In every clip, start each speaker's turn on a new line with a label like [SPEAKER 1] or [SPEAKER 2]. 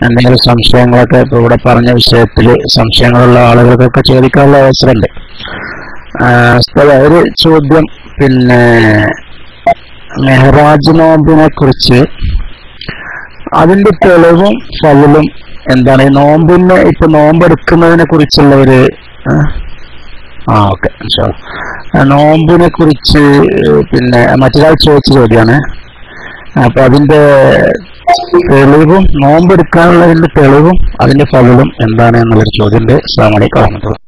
[SPEAKER 1] എന്തെങ്കിലും സംശയങ്ങളൊക്കെ ഇപ്പോൾ ഇവിടെ പറഞ്ഞ വിഷയത്തിൽ സംശയങ്ങളുള്ള ആളുകൾക്കൊക്കെ ചോദിക്കാനുള്ള അവസരമുണ്ട്. ഒരു ചോദ്യം, പിന്നെ മെഹ്റാജ് നോമ്പിനെ കുറിച്ച് അതിന്റെ തെളിവും ഫളലും എന്താണ്? ഈ നോമ്പിന് ഇപ്പൊ നോമ്പെടുക്കുന്നതിനെ കുറിച്ചുള്ള ഒരു ഓക്കെ നോമ്പിനെ കുറിച്ച് പിന്നെ മറ്റൊരാൾ ചോദിച്ച ചോദ്യമാണ്. അപ്പൊ അതിന്റെ തെളിവും നോമ്പെടുക്കാനുള്ളതിന്റെ തെളിവും അതിന്റെ ഫലവും എന്താണ് എന്നുള്ളൊരു ചോദ്യമുണ്ട്. അസ്സലാമു അലൈക്കും വറഹ്മത്തുള്ളാഹി.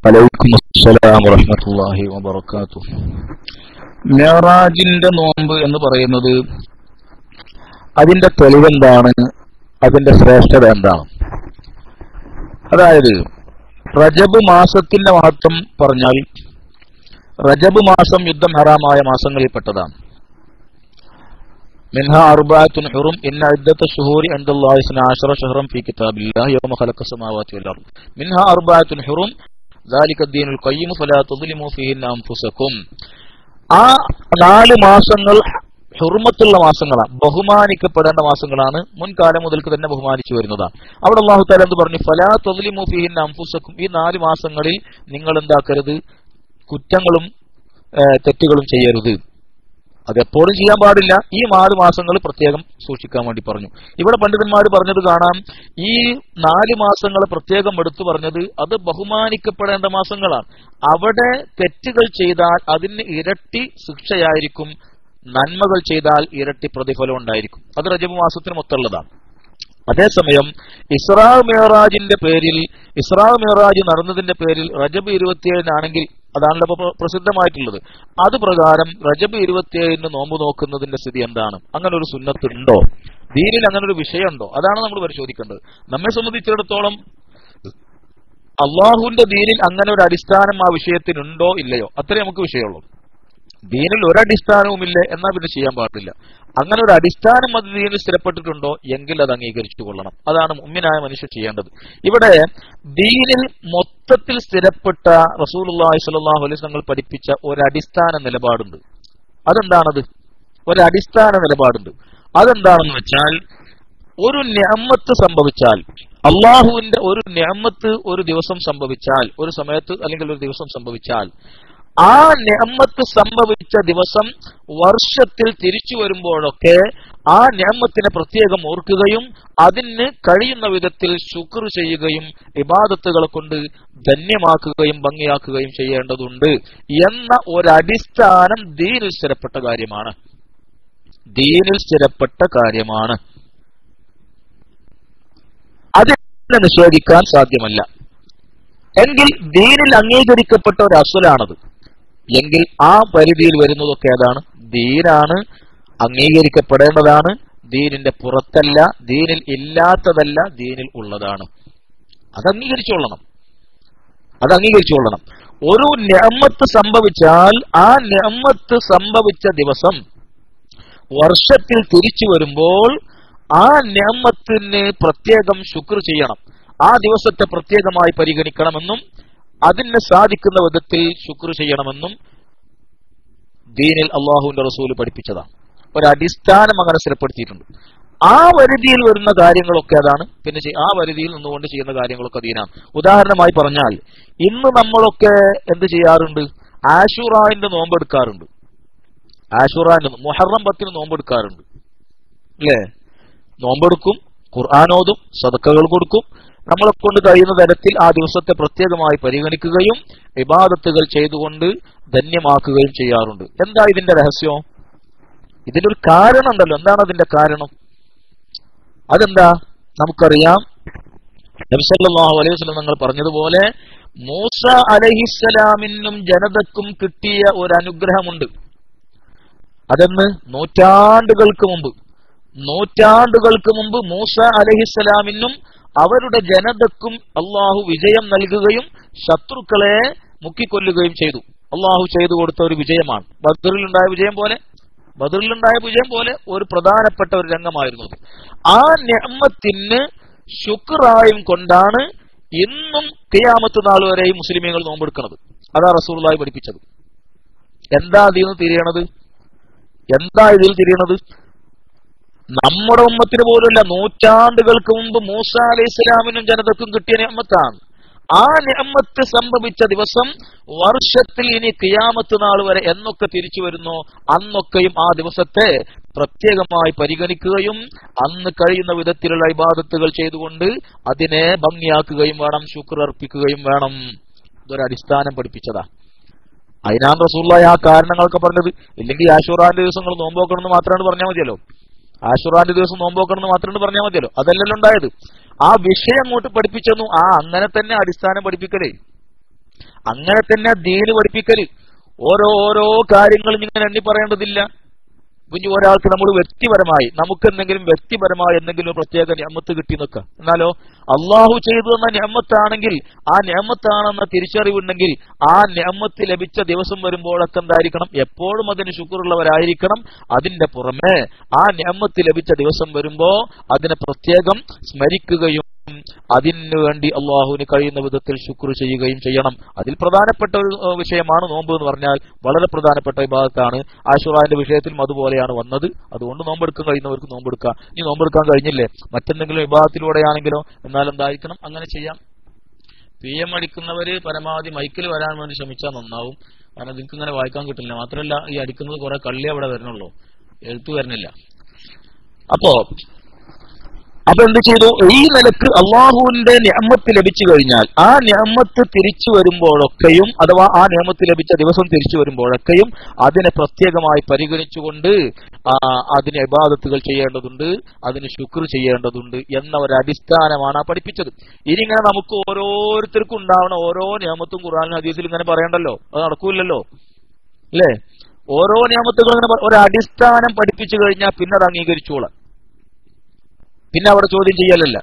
[SPEAKER 2] വലൈക്കും അസ്സലാം വറഹ്മത്തുള്ളാഹി വബറകാതുഹു. മിഅ്റാജിന്റെ നോമ്പ് എന്ന് പറയുന്നത് അതിന്റെ തെളിവെന്താണ്? അതിന്റെ ശ്രേഷ്ഠത എന്താണ്? അതായത് റജബ് മാസത്തിന്റെ മഹത്വം പറഞ്ഞാൽ റജബ് മാസം യുദ്ധം ഹറാമായ മാസങ്ങളിൽപ്പെട്ടതാണ്. മിൻഹാ അർബഅത്തുൻ ഹുറും ഇന്ന ഇദ്ദത്ത ശുഹൂരി ഇൻദല്ലാഹി 12 ശഹ്റൻ ഫീ കിതാബില്ലാഹി യൗമ ഖലഖസ് സമാവാതി വൽ അർദ് മിൻഹാ അർബഅത്തുൻ ഹുറും ദാലിക ദീനുൽ ഖയ്യിം ഫലാ തുദ്ലിമു ഫീഹിന്ന അൻഫുസകും. ആ 4 മാസങ്ങൾ ഹുർമത്തുള്ള മാസങ്ങളാണ്, ബഹുമാനിക്കപ്പെടേണ്ട മാസങ്ങളാണ്. മുൻകാലം മുതൽക്ക് തന്നെ ബഹുമാനിച്ചു വരുന്നതാണ്. അവിടെ അല്ലാഹു തആല എന്ത് പറഞ്ഞു? ഫലാ തുദ്ലിമു ഫീഹിന്ന അൻഫുസകും. ഈ 4 മാസങ്ങളിൽ നിങ്ങൾ എന്താക്കരുത്? കുറ്റങ്ങളും തെറ്റുകളും ചെയ്യരുത്. അതെപ്പോഴും ചെയ്യാൻ പാടില്ല. ഈ 4 മാസങ്ങൾ പ്രത്യേകം സൂക്ഷിക്കാൻ വേണ്ടി പറഞ്ഞു. ഇവിടെ പണ്ഡിതന്മാർ പറഞ്ഞത് കാണാം, ഈ 4 മാസങ്ങൾ പ്രത്യേകം എടുത്തു പറഞ്ഞത് അത് ബഹുമാനിക്കപ്പെടേണ്ട മാസങ്ങളാണ്. അവിടെ തെറ്റുകൾ ചെയ്താൽ അതിന് ഇരട്ടി ശിക്ഷയായിരിക്കും, നന്മകൾ ചെയ്താൽ ഇരട്ടി പ്രതിഫലം ഉണ്ടായിരിക്കും. അത് റജബ് മാസത്തിന് മൊത്തമുള്ളതാണ്. അതേസമയം ഇസ്രാ മിഅ്റാജിന്റെ പേരിൽ, ഇസ്രാ മിഅ്റാജ് നടന്നതിന്റെ പേരിൽ റജബ് 27-നാണെങ്കിൽ, അതാണല്ലോ ഇപ്പൊ പ്രസിദ്ധമായിട്ടുള്ളത്, അത് പ്രകാരം റജബ് 27-ന് നോമ്പ് നോക്കുന്നതിന്റെ സ്ഥിതി എന്താണ്? അങ്ങനെ ഒരു സുന്നത്ത് ഉണ്ടോ? ദീനിൽ അങ്ങനെ ഒരു വിഷയമുണ്ടോ? അതാണ് നമ്മൾ പരിശോധിക്കേണ്ടത്. നമ്മെ സംബന്ധിച്ചിടത്തോളം അള്ളാഹുവിന്റെ ദീനിൽ അങ്ങനെ ഒരു അടിസ്ഥാനം ആ വിഷയത്തിനുണ്ടോ ഇല്ലയോ, അത്രേ നമുക്ക് വിഷയമുള്ളൂ. ദീനിൽ ഒരടിസ്ഥാനവുമില്ല എന്നാൽ പിന്നെ ചെയ്യാൻ പാടില്ല. അങ്ങനെ ഒരു അടിസ്ഥാനം അത് ദീനിൽ സ്ഥിരപ്പെട്ടിട്ടുണ്ടോ എങ്കിൽ അത് അംഗീകരിച്ചു കൊള്ളണം. അതാണ് മുഅ്മിനായ മനുഷ്യൻ ചെയ്യേണ്ടത്. ഇവിടെ ദീനിൽ മൊത്തത്തിൽ സ്ഥിരപ്പെട്ട റസൂലുള്ളാഹി സ്വല്ലല്ലാഹു അലൈഹി വസല്ലം പഠിപ്പിച്ച ഒരടിസ്ഥാന നിലപാടുണ്ട്. അതെന്താണത്? ഒരടിസ്ഥാന നിലപാടുണ്ട്. അതെന്താണെന്ന് വെച്ചാൽ, ഒരു നിഅമത്ത് സംഭവിച്ചാൽ, അള്ളാഹുവിന്റെ ഒരു നിഅമത്ത് ഒരു ദിവസം സംഭവിച്ചാൽ, ഒരു സമയത്ത് അല്ലെങ്കിൽ ഒരു ദിവസം സംഭവിച്ചാൽ, ആ നിഅമത്ത് സംഭവിച്ച ദിവസം വർഷത്തിൽ തിരിച്ചു വരുമ്പോഴൊക്കെ ആ നിഅമത്തിനെ പ്രത്യേകം ഓർക്കുകയും അതിന് കഴിയുന്ന വിധത്തിൽ ശുക്ർ ചെയ്യുകയും ഇബാദത്തുകളെ കൊണ്ട് ധന്യമാക്കുകയും ഭംഗിയാക്കുകയും ചെയ്യേണ്ടതുണ്ട് എന്ന ഒരടിസ്ഥാനം ദീനിൽ സ്ഥിരപ്പെട്ട കാര്യമാണ്. ദീനിൽ സ്ഥിരപ്പെട്ട കാര്യമാണ്. അതിനെ നിഷേധിക്കാൻ സാധ്യമല്ല. എങ്കിൽ ദീനിൽ അംഗീകരിക്കപ്പെട്ട ഒരു അസ്വലാണത്. എങ്കിൽ ആ പരിധിയിൽ വരുന്നതൊക്കെ ഏതാണ്? ദീനാണ്, അംഗീകരിക്കപ്പെടേണ്ടതാണ്. ദീനിന്റെ പുറത്തല്ല, ദീനിൽ ഇല്ലാത്തതല്ല, ദീനിൽ ഉള്ളതാണ്. അത് അംഗീകരിച്ചുകൊള്ളണം. ഒരു നിഅമത്ത് സംഭവിച്ചാൽ ആ നിഅമത്ത് സംഭവിച്ച ദിവസം വർഷത്തിൽ തിരിച്ചു വരുമ്പോൾ ആ നിഅമത്തിന് പ്രത്യേകം ശുക്ർ ചെയ്യണം. ആ ദിവസത്തെ പ്രത്യേകമായി പരിഗണിക്കണമെന്നും അതിന് സാധിക്കുന്ന വിധത്തിൽ ശുക്ർ ചെയ്യണമെന്നും ദീനിൽ അള്ളാഹുവിന്റെ റസൂല് പഠിപ്പിച്ചതാണ്. ഒരടിസ്ഥാനം അങ്ങനെ സ്ഥിരപ്പെടുത്തിയിട്ടുണ്ട്. ആ പരിധിയിൽ വരുന്ന കാര്യങ്ങളൊക്കെ അതാണ്. പിന്നെ ആ പരിധിയിൽ നിന്നുകൊണ്ട് ചെയ്യുന്ന കാര്യങ്ങളൊക്കെ ദീനാണ്. ഉദാഹരണമായി പറഞ്ഞാൽ, ഇന്ന് നമ്മളൊക്കെ എന്ത് ചെയ്യാറുണ്ട്? ആശൂറാന്റെ നോമ്പെടുക്കാറുണ്ട്. ആശൂറാന്റെ മുഹറം 10-ന് നോമ്പെടുക്കാറുണ്ട്, അല്ലേ? നോമ്പെടുക്കും, ഖുർആനോതും, സദഖകൾ കൊടുക്കും. നമ്മളെ കൊണ്ട് കഴിയുന്ന തരത്തിൽ ആ ദിവസത്തെ പ്രത്യേകമായി പരിഗണിക്കുകയും ഇബാദത്തുകൾ ചെയ്തുകൊണ്ട് ധന്യമാക്കുകയും ചെയ്യാറുണ്ട്. എന്താ ഇതിന്റെ രഹസ്യം? ഇതിനൊരു കാരണം ഉണ്ടല്ലോ. എന്താണ് അതിന്റെ കാരണം? അതെന്താ? നമുക്കറിയാം, നബി സല്ലല്ലാഹു അലൈഹി വസല്ലം തങ്ങൾ പറഞ്ഞതുപോലെ മൂസ അലൈഹിസ്സലാമിനും ജനതക്കും കിട്ടിയ ഒരു അനുഗ്രഹമുണ്ട്. അതെന്ന് നൂറ്റാണ്ടുകൾക്ക് മുമ്പ് മൂസ അലൈഹിസ്സലാമിനും അവരുടെ ജനതക്കും അള്ളാഹു വിജയം നൽകുകയും ശത്രുക്കളെ മുക്കിക്കൊല്ലുകയും ചെയ്തു. അള്ളാഹു ചെയ്തു കൊടുത്ത ഒരു വിജയമാണ്. ബദറിലുണ്ടായ വിജയം പോലെ ഒരു പ്രധാനപ്പെട്ട ഒരു രംഗമായിരുന്നു അത്. ആ നിഅമത്തിന് ശുക്റായും കൊണ്ടാണ് ഇന്നും ഖിയാമത്ത് നാൾ വരെയും മുസ്ലിമീങ്ങൾ നോമ്പെടുക്കുന്നത്. അതാ റസൂലുള്ളാഹി പഠിപ്പിച്ചത്. എന്താ അതിൽ നിന്ന് തിരിയണത്? എന്താ ഇതിൽ തിരിയണത്? നമ്മുടെ ഉമ്മത്തിന് പോലുമല്ല, നൂറ്റാണ്ടുകൾക്ക് മുമ്പ് മൂസ അലൈഹി ഇസ്ലാമിനും ജനതക്കും കിട്ടിയ നിഅമത്താണ്. ആ നിഅമത്ത് സംഭവിച്ച ദിവസം വർഷത്തിൽ ഇനി ഖിയാമത്ത് നാൾ വരെ എന്നൊക്കെ തിരിച്ചു വരുന്നോ അന്നൊക്കെയും ആ ദിവസത്തെ പ്രത്യേകമായി പരിഗണിക്കുകയും അന്ന് കഴിയുന്ന വിധത്തിലുള്ള ഇബാദത്തുകൾ ചെയ്തുകൊണ്ട് അതിനെ ഭംഗിയാക്കുകയും വേണം, ശുക്ർ അർപ്പിക്കുകയും വേണം. ഇതൊരു അടിസ്ഥാനം പഠിപ്പിച്ചതാ. അതിനാണ് റസൂലുള്ളാഹി ആ കാരണങ്ങളൊക്കെ പറഞ്ഞത്. ഇല്ലെങ്കിൽ ആശൂറാന്റെ ദിവസങ്ങൾ നോമ്പോക്കണമെന്ന് മാത്രമാണ് പറഞ്ഞാൽ മതിയല്ലോ. ആശൂറാന്റെ ദിവസം നോമ്പോക്കണമെന്ന് മാത്രമാണ് പറഞ്ഞാൽ മതിയല്ലോ. അതല്ലല്ലോ ഉണ്ടായത്. ആ വിഷയം അങ്ങോട്ട് പഠിപ്പിച്ചെന്നു. അങ്ങനെ തന്നെ അടിസ്ഥാനം പഠിപ്പിക്കല്, അങ്ങനെ തന്നെ ദീന് പഠിപ്പിക്കല്. ഓരോ കാര്യങ്ങളും ഇങ്ങനെ എണ്ണി പറയേണ്ടതില്ല. പിന്നെ ഒരാൾക്ക് നമ്മൾ വ്യക്തിപരമായി നമുക്ക് വ്യക്തിപരമായി എന്തെങ്കിലും പ്രത്യേക നിഅമത്ത് കിട്ടി നിൽക്കുക. എന്നാലോ അള്ളാഹു ചെയ്തു തന്ന നിഅമത്താണെങ്കിൽ ആ നിഅമത്താണെന്ന തിരിച്ചറിവുണ്ടെങ്കിൽ ആ നിഅമത്ത് ലഭിച്ച ദിവസം വരുമ്പോഴൊക്കെ എന്തായിരിക്കണം? എപ്പോഴും അതിന് ശുക്റുള്ളവരായിരിക്കണം. അതിന്റെ പുറമെ ആ നിഅമത്ത് ലഭിച്ച ദിവസം വരുമ്പോ അതിനെ പ്രത്യേകം സ്മരിക്കുകയും അതിനു വേണ്ടി അള്ളാഹുവിന് കഴിയുന്ന വിധത്തിൽ ശുക്ർ ചെയ്യുകയും ചെയ്യണം. അതിൽ പ്രധാനപ്പെട്ട ഒരു വിഷയമാണ് നോമ്പ് എന്ന് പറഞ്ഞാൽ. വളരെ പ്രധാനപ്പെട്ട ഇബാദത്താണ്. ആശുറാന്റെ വിഷയത്തിലും അതുപോലെയാണ് വന്നത്. അതുകൊണ്ട് നോമ്പെടുക്കാൻ കഴിയുന്നവർക്ക് നോമ്പെടുക്കാം. ഇനി നോമ്പെടുക്കാൻ കഴിഞ്ഞില്ലേ മറ്റെന്തെങ്കിലും വിഭാഗത്തിലൂടെയാണെങ്കിലോ എന്നാൽ എന്തായിരിക്കണം? അങ്ങനെ ചെയ്യാം. PM അടിക്കുന്നവര് പരമാവധി മൈക്കിൽ വരാൻ വേണ്ടി ശ്രമിച്ചാൽ നന്നാവും. കാരണം നിങ്ങൾക്ക് ഇങ്ങനെ വായിക്കാൻ കിട്ടില്ല. മാത്രമല്ല ഈ അടിക്കുന്നത് കുറെ കള്ളി അവിടെ വരണുള്ളൂ, എഴുത്തു വരുന്നില്ല. അപ്പൊ എന്ത് ചെയ്തു? ഈ നിലക്ക് അള്ളാഹുവിന്റെ നിഅമത്ത് ലഭിച്ചു കഴിഞ്ഞാൽ ആ നിഅമത്ത് തിരിച്ചു വരുമ്പോഴൊക്കെയും, അഥവാ ആ നിഅമത്ത് ലഭിച്ച ദിവസം തിരിച്ചു വരുമ്പോഴൊക്കെയും അതിനെ പ്രത്യേകമായി പരിഗണിച്ചുകൊണ്ട് അതിന് ഇബാദത്തുകൾ ചെയ്യേണ്ടതുണ്ട്, അതിന് ശുക്ർ ചെയ്യേണ്ടതുണ്ട് എന്ന ഒരു അടിസ്ഥാനമാണ് ആ പഠിപ്പിച്ചത്. ഇനി ഇങ്ങനെ നമുക്ക് ഓരോരുത്തർക്കും ഉണ്ടാവണ ഓരോ നിഅമത്തും ഖുർആനിലും ഹദീസിലും ഇങ്ങനെ പറയണ്ടല്ലോ, അത് നടക്കൂലല്ലോ അല്ലേ? ഓരോ നിഅമത്തുകളും ഇങ്ങനെ ഒരു അടിസ്ഥാനം പഠിപ്പിച്ചു കഴിഞ്ഞാൽ പിന്നെ അത് അംഗീകരിച്ചോളാം. പിന്നെ അവിടെ ചോദ്യം ചെയ്യലല്ല.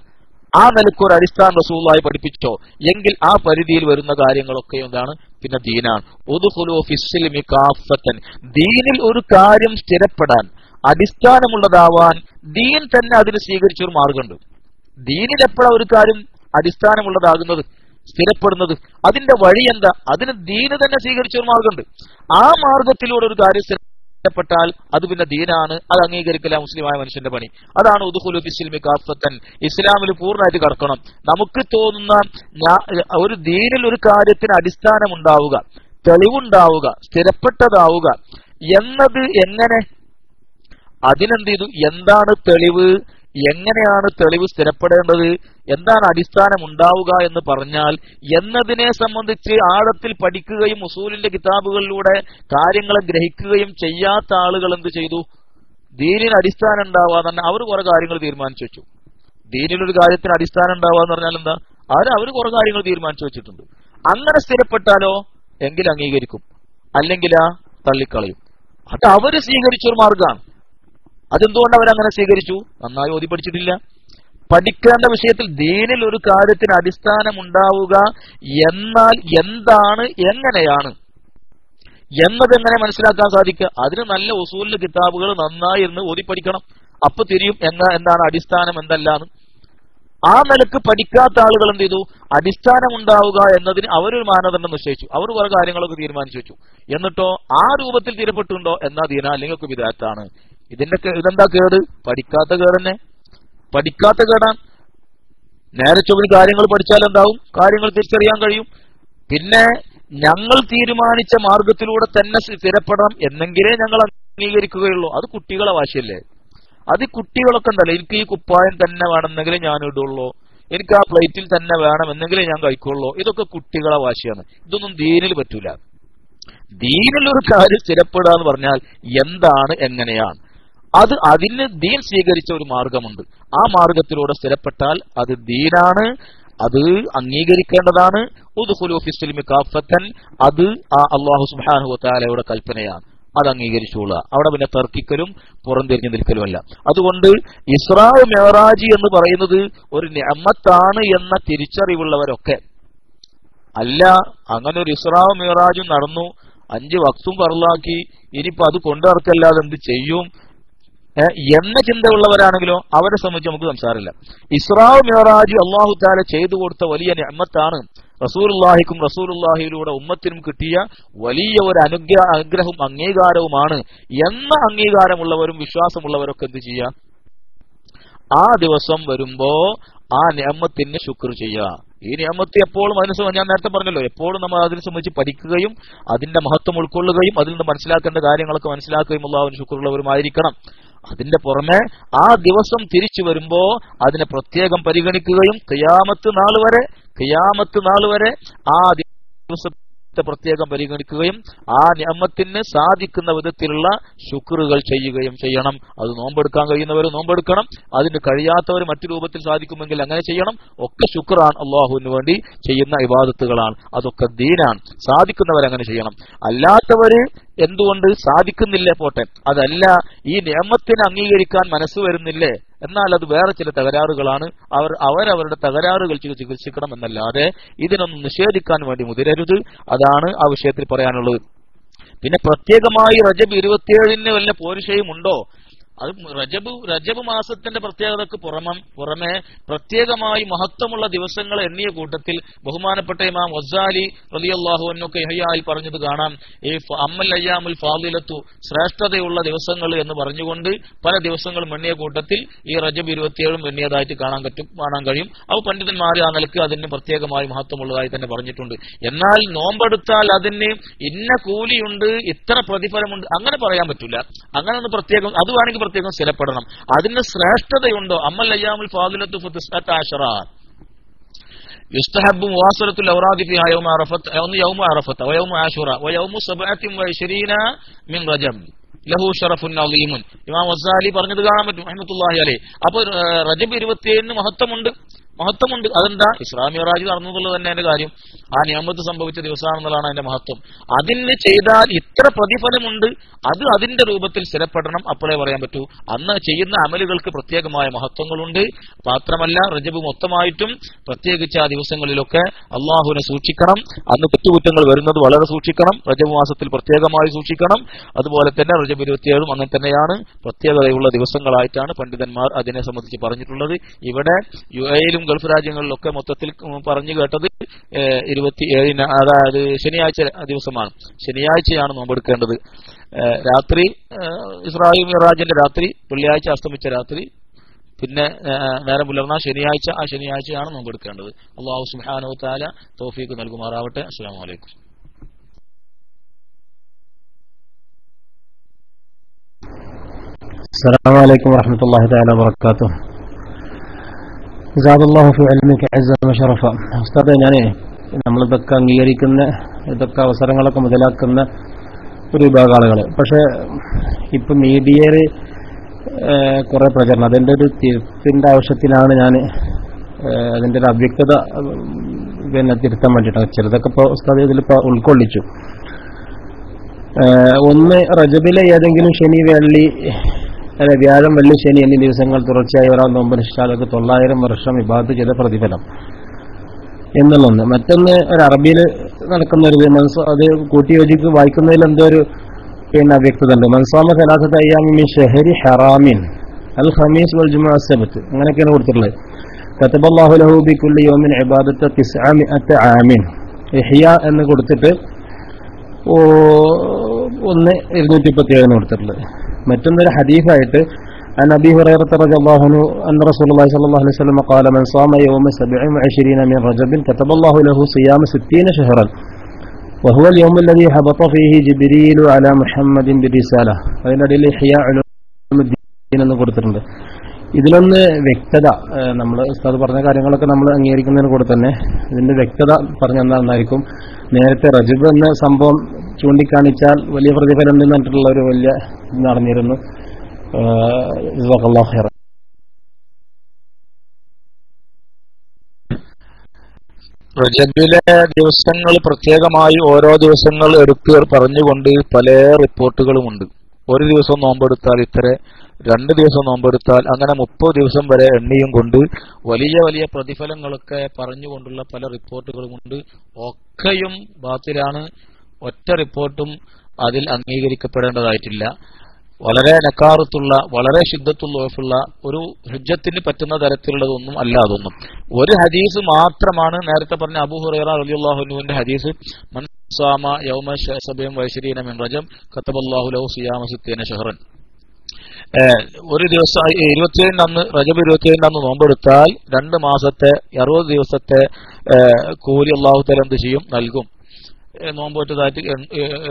[SPEAKER 2] ആ നിലക്ക് ഒരു അടിസ്ഥാനം റസൂലുള്ളാഹി പഠിപ്പിച്ചോ എങ്കിൽ ആ പരിധിയിൽ വരുന്ന കാര്യങ്ങളൊക്കെ എന്താണ്? പിന്നെ ദീനാണ്. ഉദ്ഖുലൂ ഫിസ്സിൽമി കാഫത്തൻ. ദീനിൽ ഒരു കാര്യം സ്ഥിരപ്പെടാൻ, അടിസ്ഥാനമുള്ളതാവാൻ ദീൻ തന്നെ അതിന് സ്വീകരിച്ചൊരു മാർഗമുണ്ട്. ദീനിൽ എപ്പോഴാണ് ഒരു കാര്യം അടിസ്ഥാനമുള്ളതാകുന്നത്, സ്ഥിരപ്പെടുന്നത്? അതിന്റെ വഴി എന്താ? അതിന് ദീന് തന്നെ സ്വീകരിച്ചൊരു മാർഗമുണ്ട്. ആ മാർഗത്തിലൂടെ ഒരു കാര്യം പ്പെട്ടാൽ അത് പിന്നെ ദീനാണ്. അത് അംഗീകരിക്കില്ല മുസ്ലിമായ മനുഷ്യന്റെ പണി. അതാണ് ഉദ്ഖുലൂ ഫിസ്സിൽമി കാഫത്തൻ. ഇസ്ലാമിൽ പൂർണ്ണമായിട്ട് കടക്കണം. നമുക്ക് തോന്നുന്ന ഒരു ദീനിൽ ഒരു കാര്യത്തിന് അടിസ്ഥാനമുണ്ടാവുക, തെളിവുണ്ടാവുക, സ്ഥിരപ്പെട്ടതാവുക എന്നത് എങ്ങനെ? അതിനെന്ത് ചെയ്തു? എന്താണ് തെളിവ്? എങ്ങനെയാണ് തെളിവ് സ്ഥിരപ്പെടേണ്ടത്? എന്താണ് അടിസ്ഥാനം ഉണ്ടാവുക എന്ന് പറഞ്ഞാൽ എന്നതിനെ സംബന്ധിച്ച് ആഴത്തിൽ പഠിക്കുകയും ഉസൂലിന്റെ കിതാബുകളിലൂടെ കാര്യങ്ങളെ ഗ്രഹിക്കുകയും ചെയ്യാത്ത ആളുകൾ എന്ത് ചെയ്തു? ദീനിന് അടിസ്ഥാനം ഉണ്ടാവാന്ന് പറഞ്ഞാൽ അവർ കുറെ കാര്യങ്ങൾ തീരുമാനിച്ചു വെച്ചു. ദീനിലൊരു കാര്യത്തിന് അടിസ്ഥാനം ഉണ്ടാവാന്ന് പറഞ്ഞാൽ എന്താ? അവർ കുറെ കാര്യങ്ങൾ തീരുമാനിച്ചു വെച്ചിട്ടുണ്ട്. അങ്ങനെ സ്ഥിരപ്പെട്ടാലോ എങ്കിൽ അംഗീകരിക്കും, അല്ലെങ്കിൽ തള്ളിക്കളയും. അത് അവര് സ്വീകരിച്ചൊരു മാർഗമാണ്. അതെന്തുകൊണ്ട് അവരങ്ങനെ സ്വീകരിച്ചു? നന്നായി ഓതി പഠിച്ചിട്ടില്ല. പഠിക്കേണ്ട വിഷയത്തിൽ ദീനിൽ ഒരു കാര്യത്തിന് അടിസ്ഥാനം ഉണ്ടാവുക എന്നാൽ എന്താണ്, എങ്ങനെയാണ് എന്നതെങ്ങനെ മനസ്സിലാക്കാൻ സാധിക്കുക? അതിന് നല്ല ഉസൂലിന്റെ കിതാബുകൾ നന്നായി ഇരുന്ന് ഓതി പഠിക്കണം. അപ്പൊ തിരിയും എന്താണ് അടിസ്ഥാനം എന്തല്ലാന്ന്. ആ നിലക്ക് പഠിക്കാത്ത ആളുകൾ എന്ത് ചെയ്തു? അടിസ്ഥാനം ഉണ്ടാവുക എന്നതിന് അവരൊരു മാനദണ്ഡം നിശ്ചയിച്ചു. അവർ കുറെ കാര്യങ്ങളൊക്കെ തീരുമാനിച്ചു വെച്ചു. എന്നിട്ടോ ആ രൂപത്തിൽ തീരപ്പെട്ടുണ്ടോ എന്നാ ദീന, അല്ലെങ്കിൽ ഒക്കെ വിദാത്താണ്. ഇതെന്താ കേട്? പഠിക്കാത്ത കേട് തന്നെ. പഠിക്കാത്ത കേടാണ്. നേരെ ചൊവ്വ കാര്യങ്ങൾ പഠിച്ചാൽ എന്താവും? കാര്യങ്ങൾ തിരിച്ചറിയാൻ കഴിയും. പിന്നെ ഞങ്ങൾ തീരുമാനിച്ച മാർഗത്തിലൂടെ തന്നെ സ്ഥിരപ്പെടണം എന്നെങ്കിലേ ഞങ്ങൾ അംഗീകരിക്കുകയുള്ളൂ. അത് കുട്ടികളെ വാശിയല്ലേ? അത് കുട്ടികളൊക്കെ ഉണ്ടല്ലോ, എനിക്ക് ഈ കുപ്പായം തന്നെ വേണമെന്നെങ്കിലേ ഞാൻ ഇടുള്ളൂ, എനിക്ക് ആ പ്ലേറ്റിൽ തന്നെ വേണം എന്നെങ്കിലേ ഞാൻ കഴിക്കുള്ളൂ. ഇതൊക്കെ കുട്ടികളെ വാശിയാണ്. ഇതൊന്നും ദീനിൽ പറ്റൂല. ദീനിൽ ഒരു കാര്യം സ്ഥിരപ്പെടുക എന്ന് പറഞ്ഞാൽ എന്താണ്, എങ്ങനെയാണ്, അതിന് ദീൻ സ്വീകരിച്ച ഒരു മാർഗമുണ്ട്. ആ മാർഗത്തിലൂടെ സ്ഥിരപ്പെട്ടാൽ അത് ദീനാണ്, അത് അംഗീകരിക്കേണ്ടതാണ്. ഉദ്ഖുലൂ ഫിസ്സിൽമി കാഫത്തൻ, അത് അല്ലാഹു സുബ്ഹാനഹു വ തആലയുടെ കൽപ്പനയാണ്. അത് അംഗീകരിച്ചോളുക. അവിടെ പിന്നെ തർക്കിക്കലും പുറംതിരിഞ്ഞു നിൽക്കലുമല്ല. അതുകൊണ്ട് ഇസ്രാ മിഅ്റാജ് എന്ന് പറയുന്നത് ഒരു നിഅമത്താണ് എന്ന തിരിച്ചറിവുള്ളവരൊക്കെ അല്ല. അങ്ങനെ ഒരു ഇസ്രാ മിഅ്റാജും നടന്നു, 5 വക്തും ഫർളാക്കി, ഇനിയിപ്പോ അത് കൊണ്ടു നടക്കല്ലാതെ എന്ത് ചെയ്യും എന്ന ചിന്തയുള്ളവരാണെങ്കിലോ അവരെ സംബന്ധിച്ച് നമുക്ക് സംസാരമില്ല. ഇസ്രാ മിഅ്റാജ് അല്ലാഹു തആല ചെയ്തു കൊടുത്ത വലിയ നിഅമത്താണ്. റസൂലുള്ളാഹിക്കും റസൂലുള്ളാഹിയിലൂടെ ഉമ്മത്തിനും കിട്ടിയ വലിയ ഒരു അനുഗ്രഹവും അംഗീകാരവുമാണ് എന്ന അംഗീകാരമുള്ളവരും വിശ്വാസമുള്ളവരൊക്കെ എന്ത് ചെയ്യുക? ആ ദിവസം വരുമ്പോ ആ നിഅമത്തിന് ശുക്ർ ചെയ്യുക. ഈ നിഅമത്ത് എപ്പോഴും ഞാൻ നേരത്തെ പറഞ്ഞല്ലോ, എപ്പോഴും നമ്മൾ അതിനെ സംബന്ധിച്ച് പഠിക്കുകയും അതിന്റെ മഹത്വം ഉൾക്കൊള്ളുകയും അതിൽ നിന്ന് മനസ്സിലാക്കേണ്ട കാര്യങ്ങളൊക്കെ മനസ്സിലാക്കുകയും അല്ലാഹുവിന് ശുക്റുള്ളവരുമായിരിക്കണം. അതിന്റെ പുറമെ ആ ദിവസം തിരിച്ചു വരുമ്പോ അതിനെ പ്രത്യേകം പരിഗണിക്കുകയും ഖിയാമത്ത് നാൾ വരെ ആ ദിവസം പ്രത്യേകം പരിഗണിക്കുകയും ആ നിഅമത്തിന് സാധിക്കുന്ന വിധത്തിലുള്ള ശുക്റുകൾ ചെയ്യുകയും ചെയ്യണം. അത് നോമ്പെടുക്കാൻ കഴിയുന്നവർ നോമ്പെടുക്കണം, അതിന് കഴിയാത്തവർ മറ്റു രൂപത്തിൽ സാധിക്കുമെങ്കിൽ അങ്ങനെ ചെയ്യണം. ഒക്കെ ശുക്റാണ്, അള്ളാഹുവിന് വേണ്ടി ചെയ്യുന്ന ഇബാദത്തുകളാണ്, അതൊക്കെ ദീനാണ്. സാധിക്കുന്നവരങ്ങനെ ചെയ്യണം. അല്ലാത്തവര് എന്തുകൊണ്ട് സാധിക്കുന്നില്ലേ പോട്ടെ, അതല്ല ഈ നിഅമത്തിനെ അംഗീകരിക്കാൻ മനസ്സ് വരുന്നില്ലേ, എന്നാൽ അത് വേറെ ചില തകരാറുകളാണ്. അവരവരുടെ തകരാറുകൾ ചികിത്സിക്കണം എന്നല്ലാതെ ഇതിനൊന്നും നിഷേധിക്കാൻ വേണ്ടി മുതിരരുത്. അതാണ് ആ വിഷയത്തിൽ പറയാനുള്ളത്. പിന്നെ പ്രത്യേകമായി റജബ് 27 വല്ല പോരുഷയും ഉണ്ടോ? അത് റജബ് മാസത്തിന്റെ പ്രത്യേകതക്ക് പുറമെ പ്രത്യേകമായി മഹത്വമുള്ള ദിവസങ്ങൾ എണ്ണിയ കൂട്ടത്തിൽ ബഹുമാനപ്പെട്ട ഇമാം ഗസാലി റളിയല്ലാഹു അൻഹു ഇഹ്യായിൽ പറഞ്ഞത് കാണാം. ഈ അമ്മൽ അയ്യാമുൽ ഫാദിലത്തു, ശ്രേഷ്ഠതയുള്ള ദിവസങ്ങൾ എന്ന് പറഞ്ഞുകൊണ്ട് പല ദിവസങ്ങളും എണ്ണിയ കൂട്ടത്തിൽ ഈ റജബ് 27 എണ്ണിയതായിട്ട് കാണാൻ കഴിയും. അവ പണ്ഡിതന്മാർ ആ നിലക്ക് അതിന് പ്രത്യേകമായി മഹത്വമുള്ളതായി തന്നെ പറഞ്ഞിട്ടുണ്ട്. എന്നാൽ നോമ്പെടുത്താൽ അതിന് ഇന്ന കൂലിയുണ്ട്, ഇത്ര പ്രതിഫലമുണ്ട്, അങ്ങനെ പറയാൻ പറ്റില്ല. അങ്ങനെ ഒന്ന് പ്രത്യേകം അത് വേണമെങ്കിൽ പ്രത്യേകം സ്ഥിരപ്പെടണം. അതിന് ശ്രേഷ്ഠതയുണ്ടോ? അമ്മൽ അയ്യാമുൽ ഫാദിലത്തു ഫിത്സ്അത അശറ യുസ്തഹബ്ബു മുവാസലത്തുൽ ഔറാദി ഫിഹാ യൗമ അറഫത വയൗമ ആശുറ വയൗമു 27 മിൻ റജബ് ലഹു ഷറഫുൻ അളീമുൻ. ഇമാം ഗസാലി പറഞ്ഞത് കാണാൻ പറ്റും റഹ്മത്തുള്ളാഹി അലൈഹി. അപ്പോൾ റജബ് 27 മഹത്വമുണ്ട്. അതെന്താ? ഇസ്രാ മിഅ്റാജ് നടന്നുള്ളത് തന്നെ അതിന്റെ കാര്യം. ആ നിഅമത്ത് സംഭവിച്ച ദിവസമാണെന്നുള്ളതാണ് അതിന്റെ മഹത്വം. അതിന് ചെയ്താൽ ഇത്ര പ്രതിഫലമുണ്ട്, അത് അതിന്റെ രൂപത്തിൽ സ്ഥിരപ്പെടണം, അപ്പോഴേ പറയാൻ പറ്റൂ. അന്ന് ചെയ്യുന്ന അമലുകൾക്ക് പ്രത്യേകമായ മഹത്വങ്ങളുണ്ട്. മാത്രമല്ല റജബ് മൊത്തമായിട്ടും പ്രത്യേകിച്ച് ആ ദിവസങ്ങളിലൊക്കെ അള്ളാഹുവിനെ സൂക്ഷിക്കണം. അന്ന് തെറ്റുകുറ്റങ്ങൾ വരുന്നത് വളരെ സൂക്ഷിക്കണം. റജബ് മാസത്തിൽ പ്രത്യേകമായി സൂക്ഷിക്കണം. അതുപോലെ തന്നെ റജബ് 27 അങ്ങനെ തന്നെയാണ്, പ്രത്യേകതയുള്ള ദിവസങ്ങളായിട്ടാണ് പണ്ഡിതന്മാർ അതിനെ സംബന്ധിച്ച് പറഞ്ഞിട്ടുള്ളത്. ഇവിടെ യുഎഇയിലും ഗൾഫ് രാജ്യങ്ങളിലൊക്കെ മൊത്തത്തിൽ പറഞ്ഞു കേട്ടത് 27, അതായത് ശനിയാഴ്ച ദിവസമാണ്. ശനിയാഴ്ചയാണ് നോമ്പെടുക്കേണ്ടത്. രാത്രി ഇസ്രാ മിഅ്റാജിന്റെ രാത്രി, വെള്ളിയാഴ്ച അസ്തമിച്ച രാത്രി, പിന്നെ നേരം പുലർന്ന ശനിയാഴ്ച, ആ ശനിയാഴ്ചയാണ് നോമ്പെടുക്കേണ്ടത്. അല്ലാഹു സുബ്ഹാനഹു വ തആല തൗഫീഖ് നൽകുമാറാവട്ടെ. അസ്സലാമു അലൈക്കും.
[SPEAKER 3] السلام عليكم ورحمة الله تعالى وبركاته. ജസാദല്ലാഹു ഫി ഇൽമിക അസ്സ വശറഫ. ഉസ്താദേ, നമ്മളിതൊക്കെ അംഗീകരിക്കുന്ന, ഇതൊക്കെ അവസരങ്ങളൊക്കെ മുതലാക്കുന്ന ഒരു വിഭാഗം ആളുകൾ. പക്ഷേ ഇപ്പം മീഡിയയിൽ കുറേ പ്രചരണം, അതിൻ്റെ ഒരു തിരുത്തിൻ്റെ ആവശ്യത്തിലാണ് ഞാൻ അതിൻ്റെ ഒരു അവ്യക്തത തിരുത്താൻ വേണ്ടിയിട്ടാണ്. ചിലതൊക്കെ ഇപ്പോൾ ഉസ്താദ് ഇതിലിപ്പോൾ ഉൾക്കൊള്ളിച്ചു. ഒന്ന്, റജബിലെ ഏതെങ്കിലും വ്യാഴം, വെള്ളി, ശനി എന്നീ ദിവസങ്ങൾ തുടർച്ചയായി ഒരാൾ നോമ്പനുഷ്ഠിച്ചാൽ 900 വർഷം ഇബാദത്ത് ചെയ്ത പ്രതിഫലം എന്നുള്ളൊന്ന്. മറ്റൊന്ന്, ഒരു അറബിയിൽ നടക്കുന്ന ഒരു അത് കൂട്ടിയോജിക്ക് വായിക്കുന്നതിൽ എന്തോ ഒരു അവ്യക്തത ഉണ്ട്. മൻസാമ സലാസത അയ്യാമി മിൻ ഷഹരി ഹറാമിൻ അൽ ഖമീസ് വൽ ജുമുഅ സബ്ത്, അങ്ങനെയൊക്കെയാണ് കൊടുത്തിട്ടുള്ളത്. കതബല്ലാഹു ലഹു ബികുല്ലി യൗമിൻ ഇബാദത്ത 900 ആമിൻ. ഇഹ്യ എന്ന് കൊടുത്തിട്ട് 237 കൊടുത്തിട്ടുള്ളത്. മറ്റൊന്നൊരു ഹദീസായിട്ട് عن أبي هريرة رضي الله عنه أن رسول الله صلى الله عليه وسلم قال من صام يوم 27 من رجب كتب الله له صيام 60 شهرا وهو اليوم الذي هبط فيه جبريل على محمد بالرسالة. അതിനിടയിൽ ഇഹ്യാ ഉലൂമുദ്ദീൻ എന്ന് കൊടുത്തിട്ടുണ്ട്. ഇതിലൊന്ന് വ്യക്തത, നമ്മൾ ഉസ്താദ് പറഞ്ഞ കാര്യങ്ങളൊക്കെ നമ്മൾ അംഗീകരിക്കുന്നതിന് കൂടെ തന്നെ ഇതിന്റെ വ്യക്തത പറഞ്ഞു തന്നായിരിക്കും. നേരത്തെ റജബ് എന്ന സംഭവം ചൂണ്ടിക്കാണിച്ചാൽ വലിയ പ്രതിഫലം ഉണ്ടെന്ന് പറഞ്ഞിട്ടുള്ള ഒരു വലിയ നടന്നിരുന്നു. ജസാക്കല്ലാഹു ഖൈറൻ.
[SPEAKER 2] റജബിലെ ദിവസങ്ങൾ പ്രത്യേകമായി ഓരോ ദിവസങ്ങൾ എടുത്ത് പറഞ്ഞുകൊണ്ട് പല റിപ്പോർട്ടുകളുമുണ്ട്. ഒരു ദിവസം നോമ്പെടുത്താൽ ഇത്ര, 2 ദിവസം നോമ്പെടുത്താൽ അങ്ങനെ 30 ദിവസം വരെ എണ്ണിയും കൊണ്ട് വലിയ വലിയ പ്രതിഫലങ്ങളൊക്കെ പറഞ്ഞുകൊണ്ടുള്ള പല റിപ്പോർട്ടുകളുമുണ്ട്. ഒക്കെയും ബാത്തിലാണ്. ഒറ്റ റിപ്പോർട്ടും അതിൽ അംഗീകരിക്കപ്പെടേണ്ടതായിട്ടില്ല. വളരെ നക്കാറത്തുള്ള വളരെ ശുദ്ധത്തുള്ള ഉറഫുള്ള ഒരു ഹുജ്ജത്തിന് പറ്റുന്ന തരത്തിലുള്ളതൊന്നും അല്ല അതൊന്നും. ഒരു ഹദീസ് മാത്രമാണ് നേരത്തെ പറഞ്ഞ അബൂ ഹുറൈറ റളിയല്ലാഹു അൻഹുവിന്റെ ഹദീസ്, മൻ സാമ യൗമ സബഇൻ വഇശ്രീന മിൻ റജബ് കതബല്ലാഹു ലഹു സിയാമ 60 ശഹറൻ. ഒരു ദിവസം 27 അന്ന് റജബ് 27 അന്ന് നോമ്പെടുത്താൽ 2 മാസത്തെ 60 ദിവസത്തെ കൂലി അല്ലാഹു തആല എന്ത് ചെയ്യും? നൽകും, നോമ്പോറ്റതായിട്ട്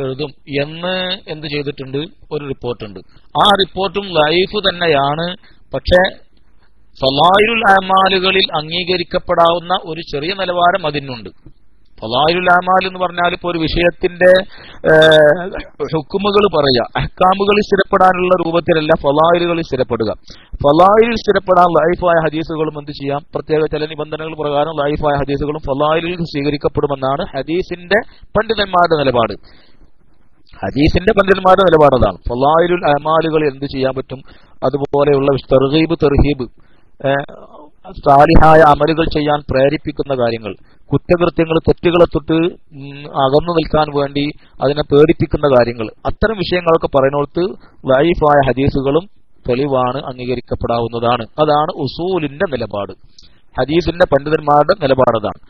[SPEAKER 2] എഴുതും എന്ന് എന്ത് ചെയ്തിട്ടുണ്ട്? ഒരു റിപ്പോർട്ടുണ്ട്. ആ റിപ്പോർട്ടും ലൈഫ് തന്നെയാണ്. പക്ഷേ ഫളായിലുൽ അമാലുകളിൽ അംഗീകരിക്കപ്പെടാവുന്ന ഒരു ചെറിയ നിലവാരം അതിനുണ്ട്. ഫളായിലുൽ അമാൽ എന്ന് പറഞ്ഞാൽ ഇപ്പോൾ ഒരു വിഷയത്തിന്റെ ഹുക്കുമുകൾ പറയുക, അഹ്കാമുകൾ സ്ഥിരപ്പെടാനുള്ള രൂപത്തിലല്ല ഫളായിലുകളിൽ സ്ഥിരപ്പെടുക. ഫളായിലിൽ സ്ഥിരപ്പെടാൻ ലൈഫായ ഹദീസുകളും എന്ത് ചെയ്യാം? പ്രത്യേക ചില നിബന്ധനകൾ പ്രകാരം ലൈഫായ ഹദീസുകളും ഫളായിലിൽ സ്വീകരിക്കപ്പെടുമെന്നാണ് ഹദീസിന്റെ പണ്ഡിതന്മാരുടെ നിലപാട്. ഹദീസിന്റെ പണ്ഡിതന്മാരുടെ നിലപാടതാണ്. ഫളായിലുൽ അമാലുകൾ എന്ത് ചെയ്യാൻ പറ്റും? അതുപോലെയുള്ള തർഗീബ് തർഹീബ്, സാലിഹായ അമലുകൾ ചെയ്യാൻ പ്രേരിപ്പിക്കുന്ന കാര്യങ്ങൾ, കുറ്റകൃത്യങ്ങൾ തെറ്റുകളെ തൊട്ട് അകന്നു നിൽക്കാൻ വേണ്ടി അതിനെ പേടിപ്പിക്കുന്ന കാര്യങ്ങൾ, അത്തരം വിഷയങ്ങളൊക്കെ പറയുന്നിടത്ത് ലൈഫായ ഹദീസുകളും തെളിവാണ്, അംഗീകരിക്കപ്പെടാവുന്നതാണ്. അതാണ് ഉസൂലിന്റെ നിലപാട്. ഹദീസിന്റെ പണ്ഡിതന്മാരുടെ നിലപാടതാണ്.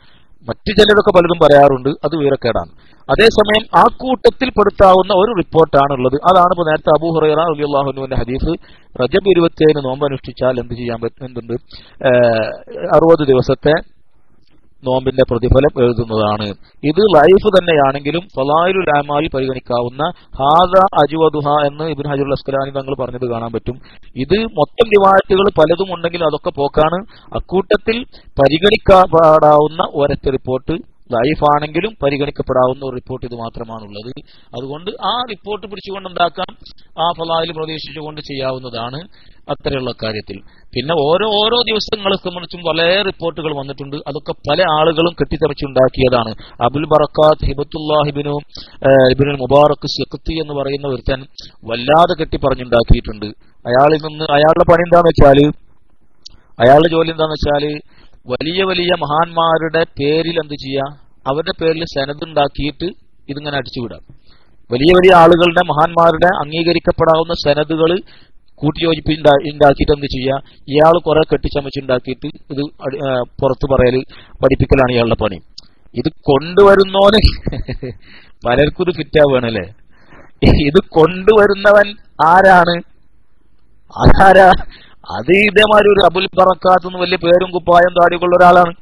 [SPEAKER 2] മറ്റു ചിലരൊക്കെ പലതും പറയാറുണ്ട്, അത് വീരക്കേടാണ്. അതേസമയം ആ കൂട്ടത്തിൽ പെടുത്താവുന്ന ഒരു റിപ്പോർട്ടാണുള്ളത്. അതാണ് ഇപ്പോൾ നേരത്തെ അബൂ ഹുറൈറ റളിയല്ലാഹു അൻഹുവിന്റെ ഹദീസ്, റജബ് 27 നോമ്പ് അനുഷ്ഠിച്ചാൽ എന്ത് ചെയ്യാൻ പറ്റുന്നുണ്ട്? 60 ദിവസത്തെ നോമ്പിന്റെ പ്രതിഫലം എഴുതുന്നതാണ്. ഇത് ലൈഫ് തന്നെയാണെങ്കിലും ഫളായിലുൽ അമാൽ പരിഗണിക്കാവുന്ന ഹാദ അജ്വദുഹ എന്ന് ഇബ്നു ഹജറുൽ അസ്ഖലാനി തങ്ങൾ പറഞ്ഞത് കാണാൻ പറ്റും. ഇത് മൊത്തം റിവായത്തുകൾ പലതും ഉണ്ടെങ്കിൽ അതൊക്കെ പോക്കാണ്. അക്കൂട്ടത്തിൽ പരിഗണിക്കപ്പെടാവുന്ന ഒരൊറ്റ റിപ്പോർട്ട്, ലൈഫാണെങ്കിലും പരിഗണിക്കപ്പെടാവുന്ന ഒരു റിപ്പോർട്ട് ഇത് മാത്രമാണുള്ളത്. അതുകൊണ്ട് ആ റിപ്പോർട്ട് പിടിച്ചുകൊണ്ട് ഉണ്ടാക്കാം, ആ ഫളായിൽ പ്രതീക്ഷിച്ചുകൊണ്ട് ചെയ്യാവുന്നതാണ് അത്തരമുള്ള കാര്യത്തിൽ. പിന്നെ ഓരോ ദിവസങ്ങളെ സംബന്ധിച്ചും പല റിപ്പോർട്ടുകൾ വന്നിട്ടുണ്ട്. അതൊക്കെ പല ആളുകളും കെട്ടിത്തറച്ചുണ്ടാക്കിയതാണ്. അബുൽ ബറക്കാത്ത് ഹിബത്തുല്ലാഹിബിനുൽ മുബാറക് സിഖ്തി എന്ന് പറയുന്ന ഒരുത്തൻ വല്ലാതെ കെട്ടിപ്പറഞ്ഞുണ്ടാക്കിയിട്ടുണ്ട്. അയാളുടെ പണി എന്താന്ന് വെച്ചാല്, അയാളുടെ ജോലി എന്താന്ന് വെച്ചാല് വലിയ വലിയ മഹാന്മാരുടെ പേരിൽ എന്ത് ചെയ്യുക? അവരുടെ പേരിൽ സനദ് ഉണ്ടാക്കിയിട്ട് ഇതിങ്ങനെ അടിച്ചുവിടാം. വലിയ വലിയ ആളുകളുടെ മഹാന്മാരുടെ അംഗീകരിക്കപ്പെടാവുന്ന സനദുകൾ കൂട്ടിയോജിപ്പിണ്ടാക്കിയിട്ട് എന്ത് ചെയ്യുക? ഇയാൾ കുറെ കെട്ടിച്ചമച്ചുണ്ടാക്കിയിട്ട് ഇത് പുറത്തു പറയല്, പഠിപ്പിക്കലാണ് ഇയാളുടെ പണി. ഇത് കൊണ്ടുവരുന്നോന് പലർക്കും ഇത് ഫിറ്റാവുകയാണല്ലേ. ഇത് കൊണ്ടുവരുന്നവൻ ആരാണ്? അതാരാ? അത് ഇതേമാതിരി ഒരു അബുൽ ബറക്കാത്ത് എന്ന് വലിയ പേരും കുപ്പായം താടിയുള്ള ഒരാളാണ്,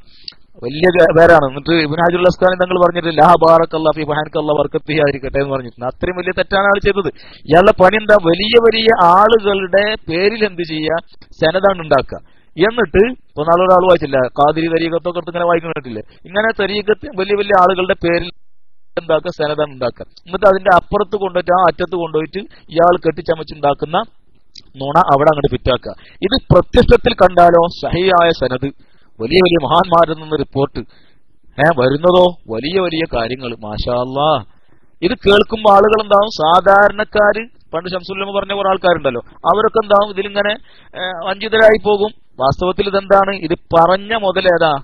[SPEAKER 2] വലിയ പേരാണ്. എന്നിട്ട് ഇബ്നു ഹജറുൽ അസ്ഖലാനി തങ്ങൾ പറഞ്ഞിട്ട് ലാ ബാറക്കല്ലാഹു ഫീ ബഹാനക്കല്ലാഹു ബർക്കത്തി ആയിരിക്കട്ടെ എന്ന് പറഞ്ഞിട്ടുണ്ട്. അത്രയും വലിയ തെറ്റാണ് ആൾ ചെയ്തത്. ഇയാളുടെ പണി എന്താ? വലിയ വലിയ ആളുകളുടെ പേരിൽ എന്ത് ചെയ്യുക? സനദാണ് ഉണ്ടാക്കുക. എന്നിട്ട് ഇപ്പൊ നാളൊരാൾ വായിച്ചില്ല, ഖാദിരി തരീഖത്തൊക്കെ ഇങ്ങനെ വായിക്കുന്നിട്ടില്ലേ? ഇങ്ങനെ തരീഖത്ത് വലിയ വലിയ ആളുകളുടെ പേരിൽ എന്താക്കുക? സനദാണ് ഉണ്ടാക്കുക. എന്നിട്ട് അതിന്റെ അപ്പുറത്ത് കൊണ്ടുപോയിട്ട് ആ അറ്റത്ത് കൊണ്ടുപോയിട്ട് ഇയാൾ കെട്ടിച്ചമച്ചുണ്ടാക്കുന്ന നുണ അവിടെ അങ്ങോട്ട് ഫിറ്റാക്കുക. ഇത് പ്രത്യക്ഷത്തിൽ കണ്ടാലോ സഹിയായ സനദ്, വലിയ വലിയ മഹാന്മാരിൽ നിന്ന് റിപ്പോർട്ട് വരുന്നതോ വലിയ വലിയ കാര്യങ്ങൾ. മാഷാ അല്ലാഹ്. ഇത് കേൾക്കുമ്പോൾ ആളുകൾ എന്താവും? സാധാരണക്കാര്, പണ്ട് ശംസുല്ലമ പറഞ്ഞ കുറെ ആൾക്കാരുണ്ടല്ലോ, അവരൊക്കെ എന്താവും? ഇതിലിങ്ങനെ വഞ്ചിതരായി പോകും. വാസ്തവത്തിൽ ഇതെന്താണ്? ഇത് പറഞ്ഞ മുതലേതാ?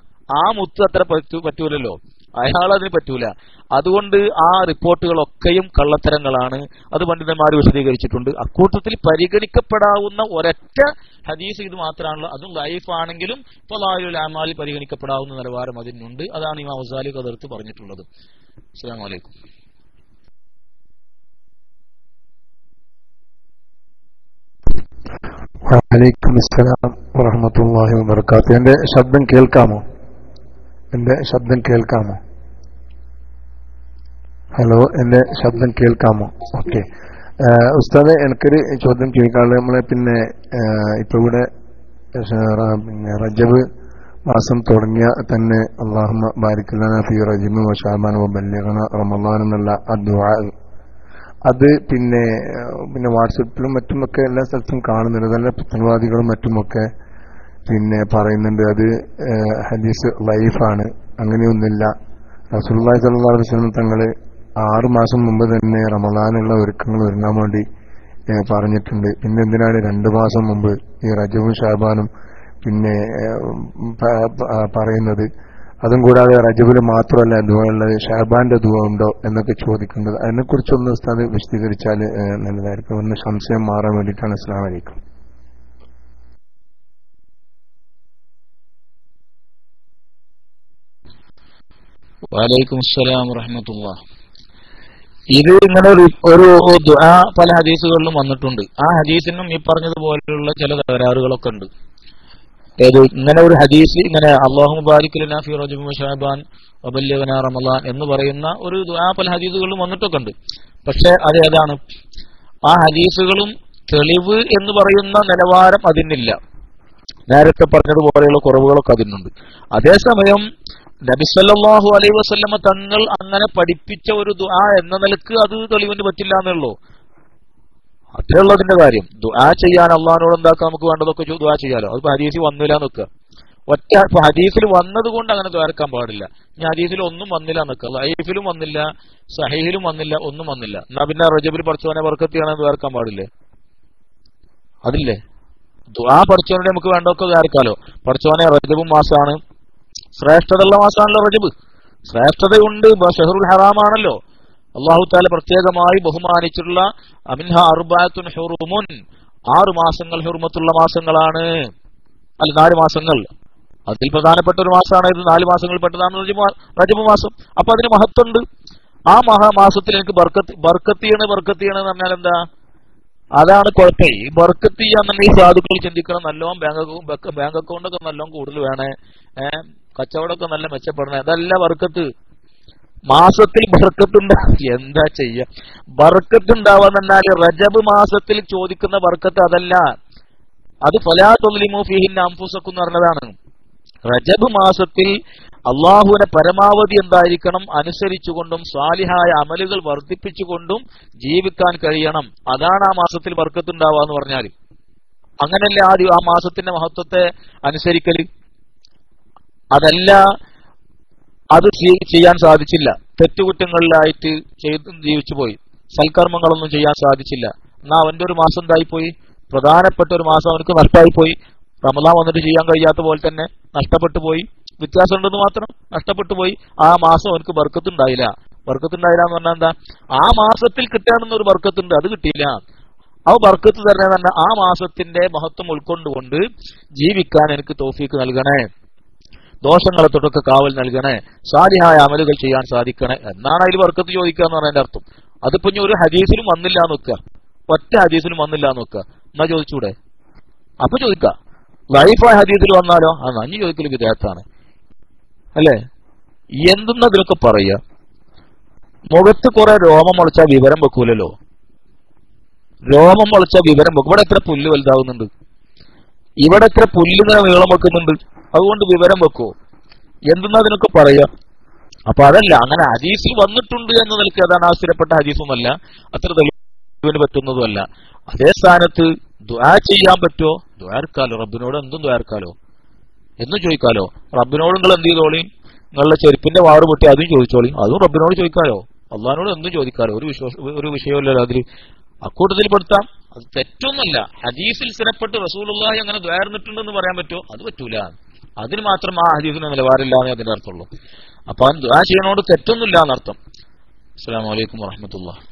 [SPEAKER 2] ആ മുത്ത് അത്ര പറ്റൂലല്ലോ, അയാളതിന് പറ്റൂല. അതുകൊണ്ട് ആ റിപ്പോർട്ടുകളൊക്കെയും കള്ളത്തരങ്ങളാണ്. അത് പണ്ഡിതന്മാർ വിശദീകരിച്ചിട്ടുണ്ട്. അക്കൂട്ടത്തിൽ പരിഗണിക്കപ്പെടാവുന്ന ഒരൊറ്റ ഹദീസ് ഇത് മാത്രമാണല്ലോ. അതും ലൈഫാണെങ്കിലും ഫളായിലുൽ അമാൽ പരിഗണിക്കപ്പെടാവുന്ന നിലവാരം അതിനുണ്ട്. അതാണ് ഇമാം ഗസാലി കദർത്ത് പറഞ്ഞിട്ടുള്ളത്. അസ്സലാമു അലൈക്കും.
[SPEAKER 4] വഅലൈക്കും അസ്സലാം വറഹ്മത്തുള്ളാഹി വബറകാതുഹു. എന്റെ ശബ്ദം കേൾക്കാമോ? ഹലോ, എന്റെ ശബ്ദം കേൾക്കാമോ? ഓക്കെ. ഉസ്താദെ, എനിക്കൊരു ചോദ്യം ചോദിക്കാനുള്ളത്, നമ്മളെ പിന്നെ ഇപ്പൊ ഇവിടെ റജബ് മാസം തുടങ്ങിയ തന്നെ അല്ലാഹുമ്മ ബാരിക് ലനാ ഫീ റജബ് വ ശഅബാൻ വ ബല്ലിഗ്നാ റമളാൻ എന്നുള്ള ദുആ, അത് പിന്നെ വാട്സപ്പിലും മറ്റുമൊക്കെ എല്ലാ സ്ഥലത്തും കാണുന്നുണ്ട്. നല്ല പുത്തൻവാദികളും മറ്റുമൊക്കെ പിന്നെ പറയുന്നുണ്ട് അത് ഹദീസ് ലൈഫാണ്, അങ്ങനെയൊന്നുമില്ല. റസൂലുള്ളാഹി സ്വല്ലല്ലാഹു അലൈഹി വസല്ലം തങ്ങള് 6 മാസം മുമ്പ് തന്നെ റമളാനുള്ള ഒരുക്കങ്ങൾ ഒരുങ്ങാൻ വേണ്ടി പറഞ്ഞിട്ടുണ്ട്. പിന്നെ എന്തിനാണ് 2 മാസം മുമ്പ് ഈ റജബും ശഅബാനും പിന്നെ പറയുന്നത്? അതും കൂടാതെ റജബിൽ മാത്രമല്ല ദുആ ഉള്ളത്, ഷഅബാന്റെ ദുആ ഉണ്ടോ എന്നൊക്കെ ചോദിക്കുന്നത്. അതിനെക്കുറിച്ചൊന്ന് ഉസ്താദ് വിശദീകരിച്ചാൽ നല്ലതായിരിക്കും. ഒന്ന് സംശയം മാറാൻ വേണ്ടിയിട്ടാണ്. അസ്സലാമു അലൈക്കും.
[SPEAKER 2] വഅലൈക്കും അസ്സലാം വറഹ്മത്തുള്ളാഹി. ഇത് ഇങ്ങനെ ഒരു ദുആ പല ഹദീസുകളിലും വന്നിട്ടുണ്ട്. ആ ഹദീസിനും ഈ പറഞ്ഞതുപോലെയുള്ള ചില തകരാറുകളൊക്കെ ഉണ്ട്. ഇങ്ങനെ ഒരു ഹദീസ് ഇങ്ങനെ അല്ലാഹുമ്മ ബാരിക് ലനാ ഫീ റജബി വ ശഅബാൻ വബല്ലിഗ്നാ റമളാൻ എന്ന് പറയുന്ന ഒരു ദുആ പല ഹദീസുകളിലും വന്നിട്ടൊക്കെ ഉണ്ട്. പക്ഷെ അത് ഏതാണ്? ആ ഹദീസുകളും തെളിവ് എന്ന് പറയുന്ന നിലവാരം അതിനില്ല. നേരത്തെ പറഞ്ഞതുപോലെയുള്ള കുറവുകളൊക്കെ അതിനുണ്ട്. അതേസമയം നബി സല്ലല്ലാഹു അലൈഹി വസല്ലമ തങ്ങൾ അങ്ങനെ പഠിപ്പിച്ച ഒരു ദുആ എന്ന നിലക്ക് അത് തെളിവിന് പറ്റില്ല എന്നുള്ളൂ. അത്രയുള്ളതിന്റെ കാര്യം. ദുആ ചെയ്യാൻ അള്ളാഹിനോട് എന്താക്കാം, നമുക്ക് വേണ്ടതൊക്കെ ദുആ ചെയ്യാലോ. അതിപ്പോ ഹദീസിൽ വന്നില്ല എന്നൊക്കെ ഒറ്റ ഇപ്പൊ ഹദീസിൽ വന്നത് കൊണ്ട് അങ്ങനെ ദ്വാരക്കാൻ പാടില്ല. ഇനി ഹദീസിൽ ഒന്നും വന്നില്ല എന്നൊക്കെ, ലൈഫിലും വന്നില്ല, സഹീഹിലും വന്നില്ല, ഒന്നും വന്നില്ല. എന്നാ പിന്നെ റജബിൽ പഠിച്ചവനെ ബർക്കത്തിയാണ് ദ്വാരക്കാൻ പാടില്ലേ? അതില്ലേ? ദുആ പഠിച്ചവനെ നമുക്ക് വേണ്ടതൊക്കെ ദ്വാരക്കാലോ. പഠിച്ചവനെ റജബും മാസമാണ്, ശ്രേഷ്ഠതയുള്ള മാസമാണല്ലോ റജബ്. ശ്രേഷ്ഠതയുണ്ട്, ഷഹറുൽ ഹറാമാണല്ലോ. അല്ലാഹു തആല പ്രത്യേകമായി ബഹുമാനിച്ചിട്ടുള്ള അമിൻഹ അർബഅത്തുൻ ഹുറുമുൻ, 6 മാസങ്ങൾ ഹുർമത്തുള്ള മാസങ്ങളാണ്. അല്ല 4 മാസങ്ങൾ, അതിൽ പ്രധാനപ്പെട്ട ഒരു മാസമാണ് ഇത്. 4 മാസങ്ങളിൽ പെട്ടതാണ് റജബ് മാസം. അപ്പൊ അതിന് മഹത്വമുണ്ട്. ആ മഹാമാസത്തിൽ എനിക്ക് ബർക്കത്തിയാണ് എന്ന് പറഞ്ഞാൽ എന്താ? അതാണ് കുഴപ്പം. ഈ ബർക്കത്ത് ചെയ്യാന്നുണ്ടെങ്കിൽ സാധുക്കൾ ചിന്തിക്കണം, നല്ലോണം ബാങ്ക് അക്കൗണ്ടൊക്കെ നല്ലോണം കൂടുതൽ വേണേ, കച്ചവടമൊക്കെ നല്ല മെച്ചപ്പെടണേ. അതല്ല ബർക്കത്ത്. മാസത്തിൽ ബർക്കത്ത് എന്താ ചെയ്യ? ബർക്കത്ത് ഉണ്ടാവാന്ന് പറഞ്ഞാൽ റജബ് മാസത്തിൽ ചോദിക്കുന്ന ബർക്കത്ത് അതല്ല. അത് ഫലാ തുളിമു ഫീഹിന്ന അൻഫുസക്കും എന്ന് പറഞ്ഞതാണ്. റജബ് മാസത്തിൽ അള്ളാഹുവിനെ പരമാവധി എന്തായിരിക്കണം? അനുസരിച്ചുകൊണ്ടും സാലിഹായ അമലുകൾ വർദ്ധിപ്പിച്ചുകൊണ്ടും ജീവിക്കാൻ കഴിയണം. അതാണ് ആ മാസത്തിൽ ബർക്കത്ത് ഉണ്ടാവുക എന്ന് പറഞ്ഞാൽ. അങ്ങനല്ലേ ആദ്യം ആ മാസത്തിന്റെ മഹത്വത്തെ അനുസരിക്കല്. അതല്ല, അത് ചെയ്യാൻ സാധിച്ചില്ല, തെറ്റുകുറ്റങ്ങളിലായിട്ട് ജീവിച്ചു പോയി, സൽക്കർമ്മങ്ങളൊന്നും ചെയ്യാൻ സാധിച്ചില്ല. എന്നാ അവന്റെ ഒരു മാസം എന്തായിപ്പോയി? പ്രധാനപ്പെട്ട ഒരു മാസം അവനക്ക് നഷ്ടമായിപ്പോയി. റമളാൻ വന്നിട്ട് ചെയ്യാൻ കഴിയാത്ത പോലെ തന്നെ നഷ്ടപ്പെട്ടു പോയി. വ്യത്യാസം ഉണ്ടെന്ന് മാത്രം, നഷ്ടപ്പെട്ടു പോയി. ആ മാസം അവനക്ക് ബർക്കത്തുണ്ടായില്ല. ബർക്കത്തുണ്ടായില്ല എന്ന് പറഞ്ഞാൽ എന്താ? ആ മാസത്തിൽ കിട്ടാണെന്നൊരു ബർക്കത്തുണ്ട്, അത് കിട്ടിയില്ല. ആ ബർക്കത്ത് തന്നെ തന്നെ ആ മാസത്തിന്റെ മഹത്വം ഉൾക്കൊണ്ടുകൊണ്ട് ജീവിക്കാൻ എനിക്ക് തൗഫീക്ക് നൽകണേ, ദോഷങ്ങളെ തൊട്ടൊക്കെ കാവൽ നൽകണേ, സാലിഹായ അമലുകൾ ചെയ്യാൻ സാധിക്കണേ എന്നാണ് അതിൽ ബർക്കത്ത് ചോദിക്കുക എന്ന് പറഞ്ഞതിന്റെ അർത്ഥം. അതിപ്പോ ഇനി ഒരു ഹദീസിലും വന്നില്ല എന്ന് വെക്കുക, ഒറ്റ ഹദീസിലും വന്നില്ല എന്ന് വെക്കുക, എന്നാ ചോദിച്ചൂടെ? അപ്പൊ ചോദിക്കാം. ലൈഫായ ഹദീസിൽ വന്നാലോ? ആ നഞ്ഞു ചോദിക്കൽ വിദേഹത്താണ് അല്ലേ? എന്തെന്നതിലൊക്കെ പറയുക. മുഖത്ത് കുറെ രോമം മുളച്ചാൽ വിവരം വെക്കൂലല്ലോ. രോമം മുളച്ചാൽ വിവരം വെക്കും. ഇവിടെ എത്ര പുല്ല് വലുതാവുന്നുണ്ട്, ഇവിടെ എത്ര പുല്ലിങ്ങനെ നീളം വെക്കുന്നുണ്ട്, അതുകൊണ്ട് വിവരം വെക്കുവോ? എന്തെന്നതിനൊക്കെ പറയുക. അപ്പൊ അതല്ല, അങ്ങനെ ഹദീസിൽ വന്നിട്ടുണ്ട് എന്ന് നിലയ്ക്ക് അതാണ് ആശ്ചര്യപ്പെട്ട ഹദീസുമല്ല, അത്ര തെളിവിന് പറ്റുന്നതുമല്ല. അതേ സ്ഥാനത്ത് ദുആ ചെയ്യാൻ പറ്റുമോ? ദുആർക്കാലോ, റബ്ബിനോട് എന്തും ദുആർക്കാലോ, എന്നും ചോദിക്കാലോ. റബ്ബിനോട് നിങ്ങൾ എന്ത് ചെയ്തോളി? നിങ്ങളുടെ ചെരുപ്പിന്റെ വാറ് പൊട്ടി അതും ചോദിച്ചോളി, അതും റബ്ബിനോട് ചോദിക്കാലോ. അള്ളാഹിനോട് എന്തും ചോദിക്കാലോ, ഒരു വിഷയമല്ലല്ലോ അതിൽ. അക്കൂട്ടത്തിൽ പെടുത്താം, അത് തെറ്റൊന്നുമല്ല. ഹദീസിൽ സ്ഥിരപ്പെട്ട് റസൂലുള്ളാഹി അങ്ങനെ ദ്വാരന്നിട്ടുണ്ടെന്ന് പറയാൻ പറ്റുമോ? അത് പറ്റൂല. അതിന് മാത്രം ആ ഹദീസിന് നിലവാരമില്ലാന്നേ അതിന്റെ അർത്ഥമുള്ളൂ. അപ്പൊ ദുആ ചെയ്യണോട് തെറ്റൊന്നുമില്ല എന്നർത്ഥം. അസ്സലാമു അലൈക്കും വറഹ്മത്തുള്ളാഹി.